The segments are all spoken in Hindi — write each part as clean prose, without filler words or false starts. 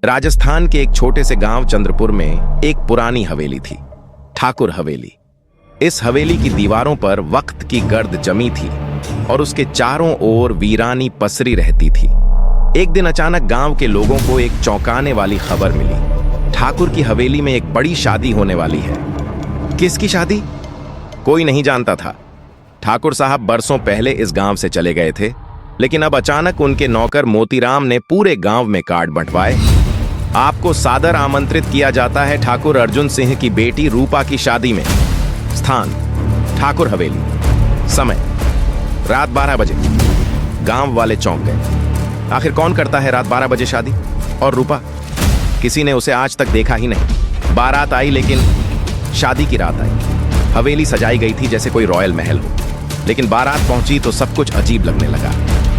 राजस्थान के एक छोटे से गांव चंद्रपुर में एक पुरानी हवेली थी, ठाकुर हवेली। इस हवेली की दीवारों पर वक्त की गर्द जमी थी और उसके चारों ओर वीरानी पसरी रहती थी। एक दिन अचानक गांव के लोगों को एक चौंकाने वाली खबर मिली। ठाकुर की हवेली में एक बड़ी शादी होने वाली है। किसकी शादी? कोई नहीं जानता था। ठाकुर साहब बरसों पहले इस गांव से चले गए थे, लेकिन अब अचानक उनके नौकर मोतीराम ने पूरे गांव में कार्ड बंटवाए। आपको सादर आमंत्रित किया जाता है ठाकुर अर्जुन सिंह की बेटी रूपा की शादी में। स्थान ठाकुर हवेली। समय रात 12 बजे। गांव वाले चौंक गए। आखिर कौन करता है रात 12 बजे शादी? और रूपा? किसी ने उसे आज तक देखा ही नहीं। बारात आई, लेकिन शादी की रात आई। हवेली सजाई गई थी जैसे कोई रॉयल महल हो, लेकिन बारात पहुंची तो सब कुछ अजीब लगने लगा।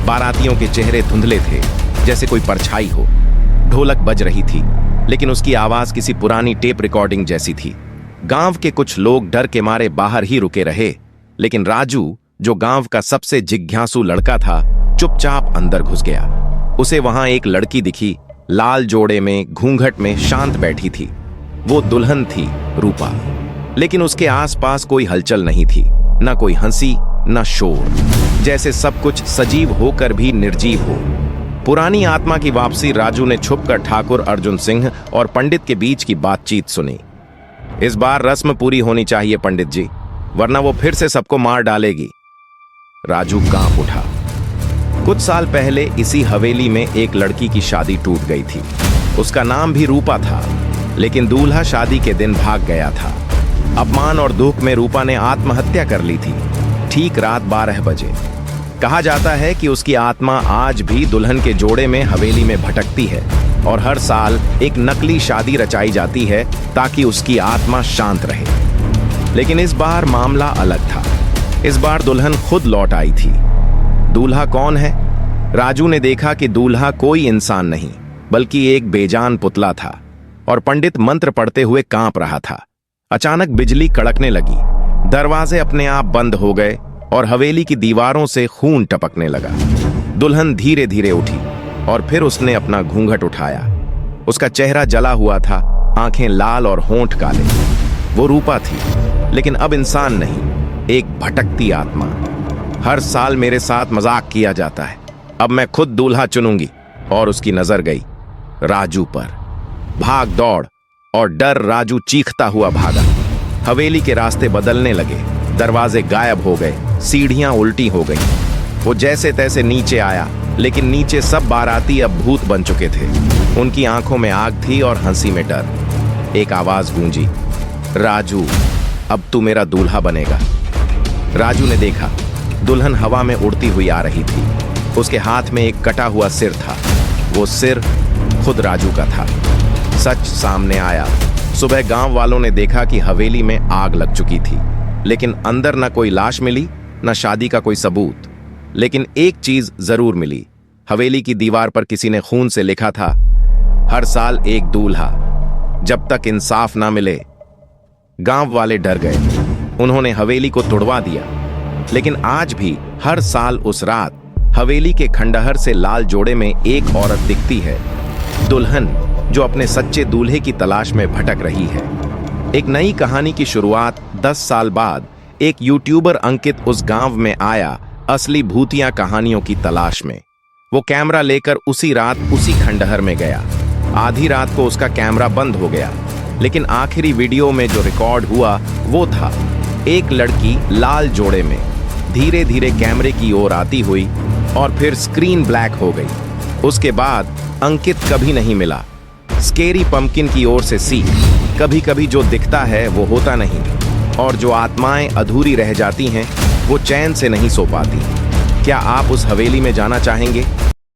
बारातियों के चेहरे धुंधले थे, जैसे कोई परछाई हो। ढोलक बज रही थी, लेकिन उसकी आवाज किसी पुरानी टेप रिकॉर्डिंग जैसी थी। गांव के कुछ लोग डर के मारे बाहर ही रुके रहे, लेकिन राजू, जो गांव का सबसे जिज्ञासु लड़का था, चुपचाप अंदर घुस गया। उसे वहां एक लड़की दिखी, लाल जोड़े में, घूंघट में, शांत बैठी थी। वो दुल्हन थी, रूपा। लेकिन उसके आसपास कोई हलचल नहीं थी, ना कोई हंसी, ना शोर, जैसे सब कुछ सजीव होकर भी निर्जीव हो। पुरानी आत्मा की वापसी। राजू ने छुपकर ठाकुर अर्जुन सिंह और पंडित के बीच की बातचीत सुनी। इस बार रस्म पूरी होनी चाहिए पंडित जी, वरना वो फिर से सबको मार डालेगी। राजू कांप उठा। कुछ साल पहले इसी हवेली में एक लड़की की शादी टूट गई थी। उसका नाम भी रूपा था, लेकिन दूल्हा शादी के दिन भाग गया था। अपमान और दुख में रूपा ने आत्महत्या कर ली थी, ठीक रात 12 बजे। कहा जाता है कि उसकी आत्मा आज भी दुल्हन के जोड़े में हवेली में भटकती है और हर साल एक नकली शादी रचाई जाती है ताकि उसकी आत्मा शांत रहे। लेकिन इस बार मामला अलग था। इस बार दुल्हन खुद लौट आई थी। दूल्हा कौन है? राजू ने देखा कि दूल्हा कोई इंसान नहीं, बल्कि एक बेजान पुतला था, और पंडित मंत्र पढ़ते हुए कांप रहा था। अचानक बिजली कड़कने लगी, दरवाजे अपने आप बंद हो गए और हवेली की दीवारों से खून टपकने लगा। दुल्हन धीरे धीरे उठी और फिर उसने अपना घूंघट उठाया। उसका चेहरा जला हुआ था, आंखें लाल और होंठ काले। वो रूपा थी, लेकिन अब इंसान नहीं, एक भटकती आत्मा। हर साल मेरे साथ मजाक किया जाता है, अब मैं खुद दूल्हा चुनूंगी। और उसकी नजर गई राजू पर। भाग दौड़ और डर। राजू चीखता हुआ भागा। हवेली के रास्ते बदलने लगे, दरवाजे गायब हो गए, सीढ़ियां उल्टी हो गईं। वो जैसे तैसे नीचे आया, लेकिन नीचे सब बाराती अब भूत बन चुके थे। उनकी आंखों में आग थी और हंसी में डर। एक आवाज गूंजी, राजू, अब तू मेरा दूल्हा बनेगा। राजू ने देखा, दुल्हन हवा में उड़ती हुई आ रही थी। उसके हाथ में एक कटा हुआ सिर था। वो सिर खुद राजू का था। सच सामने आया। सुबह गांव वालों ने देखा कि हवेली में आग लग चुकी थी, लेकिन अंदर न कोई लाश मिली, न शादी का कोई सबूत। लेकिन एक चीज जरूर मिली। हवेली की दीवार पर किसी ने खून से लिखा था, हर साल एक दूल्हा, जब तक इंसाफ ना मिले। गांव वाले डर गए। उन्होंने हवेली को तुड़वा दिया। लेकिन आज भी हर साल उस रात हवेली के खंडहर से लाल जोड़े में एक औरत दिखती है, दुल्हन, जो अपने सच्चे दूल्हे की तलाश में भटक रही है। एक नई कहानी की शुरुआत। 10 साल बाद एक यूट्यूबर अंकित उस गांव में आया, असली भूतिया कहानियों की तलाश में। वो कैमरा लेकर उसी रात उसी खंडहर में गया। आधी रात को उसका कैमरा बंद हो गया, लेकिन आखिरी वीडियो में जो रिकॉर्ड हुआ वो था एक लड़की लाल जोड़े में धीरे धीरे कैमरे की ओर आती हुई, और फिर स्क्रीन ब्लैक हो गई। उसके बाद अंकित कभी नहीं मिला। स्केरी पंपकिन की ओर से सीख, कभी कभी जो दिखता है वो होता नहीं, और जो आत्माएं अधूरी रह जाती हैं वो चैन से नहीं सो पाती। क्या आप उस हवेली में जाना चाहेंगे?